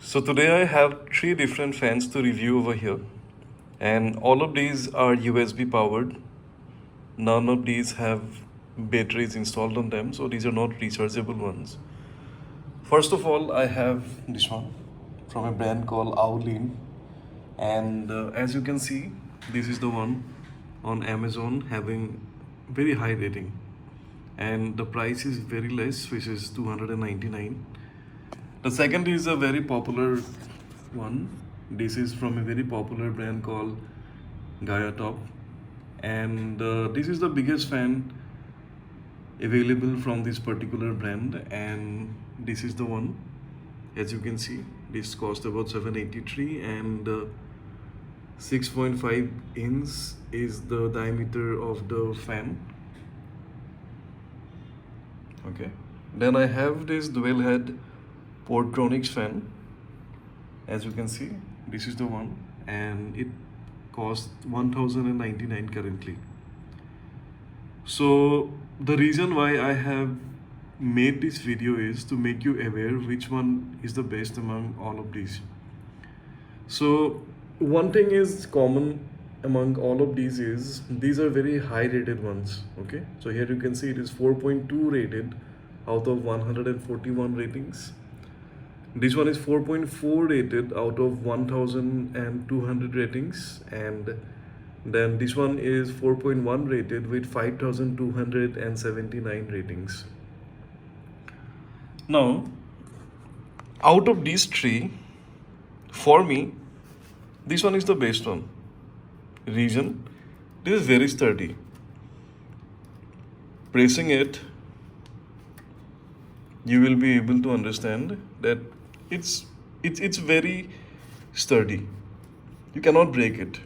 So today I have three different fans to review over here, and all of these are USB powered. None of these have batteries installed on them, so these are not rechargeable ones. First of all, I have this one from a brand called AaoLin, and as you can see, this is the one on Amazon having very high rating, and the price is very less, which is 299. The second is a very popular one. This is from a very popular brand called Gaiatop, and this is the biggest fan available from this particular brand, and this is the one. As you can see, this cost about 783, and 6.5 inch is the diameter of the fan. Okay, then I have this dual head Portronics fan. As you can see, this is the one, and it costs 1099 currently. So the reason why I have made this video is to make you aware which one is the best among all of these. So one thing is common among all of these is these are very high rated ones. Okay, so here you can see it is 4.2 rated out of 141 ratings. This one is 4.4 rated out of 1200 ratings, and then this one is 4.1 rated with 5279 ratings. Now, out of these three, for me, this one is the best one. Reason, this is very sturdy. Pressing it, you will be able to understand that it's very sturdy. You cannot break it.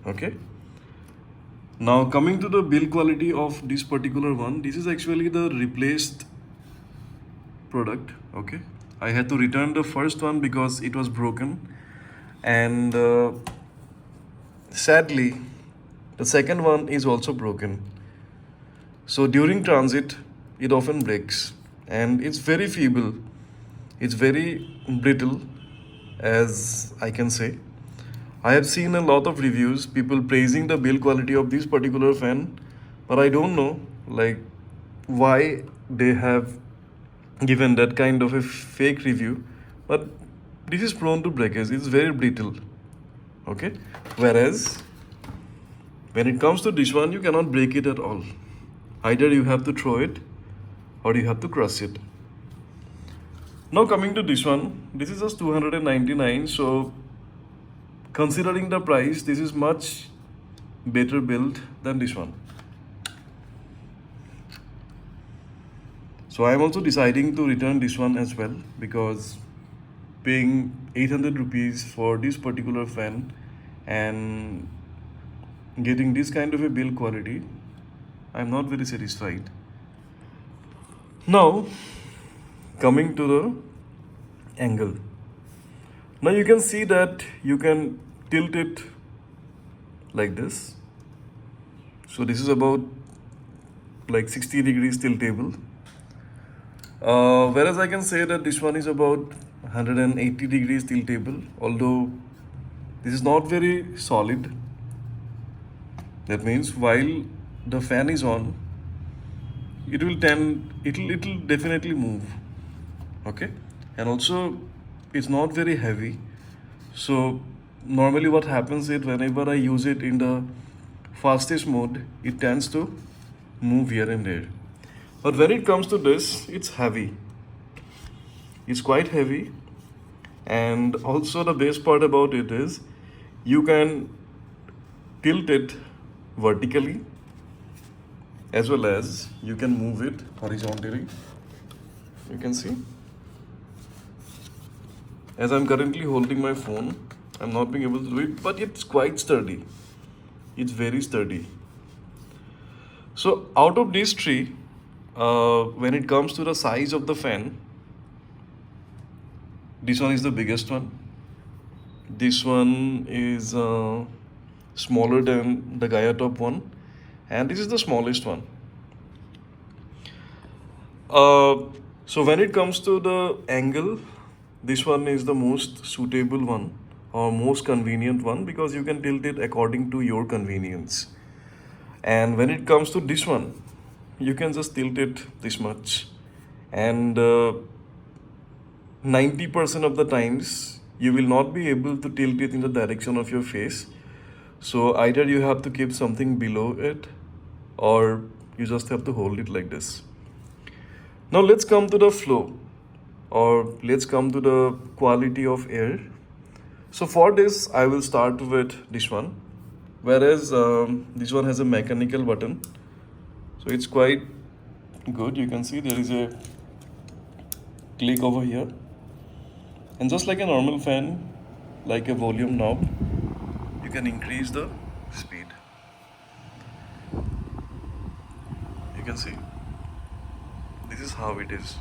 Okay. Now coming to the build quality of this particular one, this is actually the replaced product. Okay, I had to return the first one because it was broken, and sadly the second one is also broken. So during transit it often breaks, and it's very feeble, it's very brittle, as I can say. I have seen a lot of reviews, people praising the build quality of this particular fan, but I don't know like why they have given that kind of a fake review. But this is prone to breakage, it's very brittle. Okay, whereas when it comes to this one, you cannot break it at all. Either you have to throw it or you have to crush it. Now coming to this one, this is just 299. So considering the price, this is much better built than this one. So I am also deciding to return this one as well, because paying 800 rupees for this particular fan and getting this kind of a build quality, I'm not very satisfied. Now coming to the angle. Now you can see that you can tilt it like this. So this is about like 60 degrees tiltable. Whereas I can say that this one is about 180 degrees tiltable, although this is not very solid. That means while the fan is on, it'll definitely move. Okay, and also it's not very heavy. So normally what happens is whenever I use it in the fastest mode, it tends to move here and there. But when it comes to this, it's heavy. It's quite heavy. And also the best part about it is you can tilt it vertically, as well as you can move it horizontally. You can see. As I'm currently holding my phone, I'm not being able to do it, but it's quite sturdy. It's very sturdy. So out of these three, when it comes to the size of the fan, this one is the biggest one. This one is smaller than the Gaiatop one, and this is the smallest one. So when it comes to the angle, this one is the most suitable one or most convenient one because you can tilt it according to your convenience. And when it comes to this one, you can just tilt it this much, and 90% of the times you will not be able to tilt it in the direction of your face. So either you have to keep something below it, or you just have to hold it like this. Now let's come to the flow, or let's come to the quality of air. So for this, I will start with this one, whereas this one has a mechanical button. So it's quite good. You can see there is a click over here. And just like a normal fan, like a volume knob, you can increase the speed. You can see. This is how it is.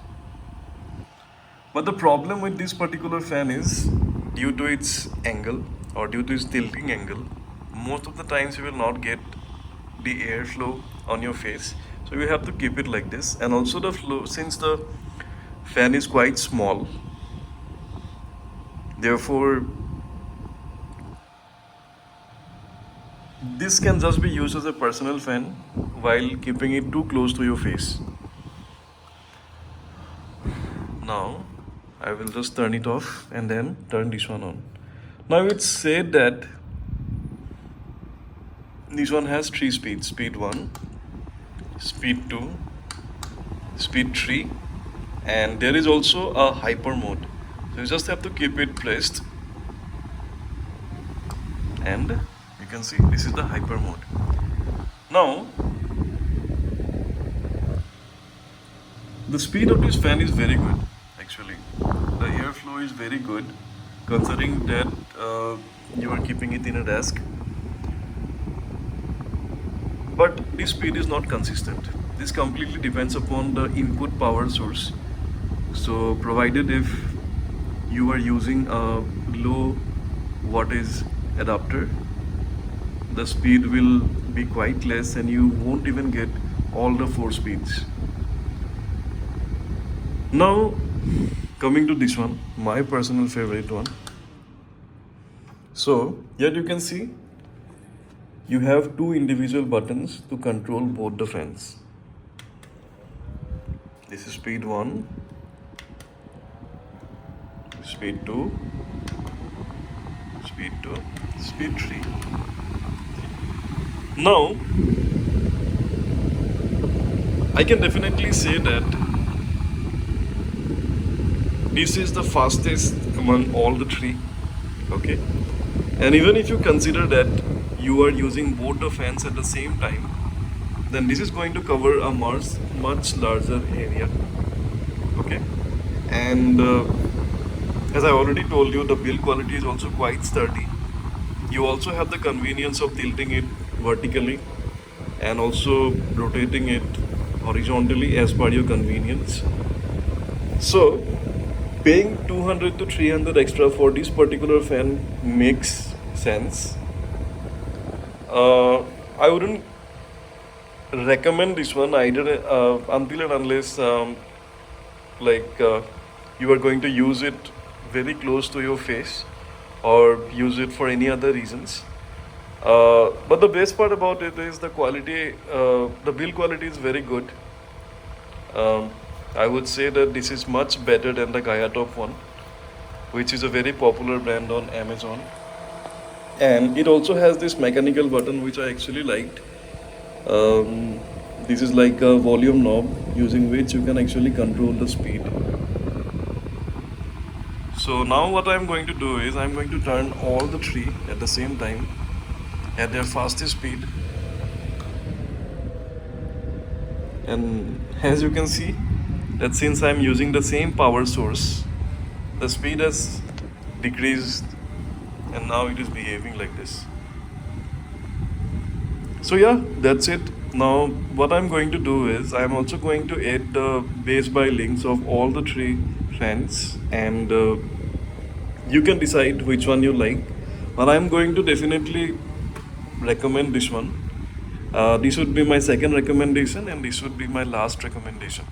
But the problem with this particular fan is, due to its angle or due to its tilting angle, most of the times you will not get the airflow on your face. So you have to keep it like this. And also the flow, since the fan is quite small, therefore this can just be used as a personal fan while keeping it too close to your face. Now I will just turn it off and then turn this one on. Now it's said that this one has 3 speeds: speed 1, speed 2, speed 3, and there is also a hyper mode. So you just have to keep it placed, and you can see this is the hyper mode. Now the speed of this fan is very good. Actually, the airflow is very good, considering that you are keeping it in a desk. But this speed is not consistent. This completely depends upon the input power source. So provided if you are using a low wattage adapter, the speed will be quite less and you won't even get all the 4 speeds. Now coming to this one, my personal favorite one. So here you can see you have 2 individual buttons to control both the fans. This is speed 1, speed 2, speed 2, speed 3. Now I can definitely say that this is the fastest among all the 3. Okay, and even if you consider that you are using both the fans at the same time, then this is going to cover a much larger area. Okay, and as I already told you, the build quality is also quite sturdy. You also have the convenience of tilting it vertically and also rotating it horizontally as per your convenience. So paying 200 to 300 extra for this particular fan makes sense. I wouldn't recommend this one either until and unless you are going to use it very close to your face or use it for any other reasons. But the best part about it is the quality. The build quality is very good. I would say that this is much better than the Gaiatop one, which is a very popular brand on Amazon. And it also has this mechanical button which I actually liked. This is like a volume knob using which you can actually control the speed. So now what I'm going to do is I'm going to turn all the 3 at the same time at their fastest speed. And as you can see, that since I'm using the same power source, the speed has decreased and now it is behaving like this. So yeah, that's it. Now what I'm going to do is I'm also going to add the base by links of all the 3 fans, and you can decide which one you like. But I'm going to definitely recommend this one. This would be my second recommendation and this would be my last recommendation.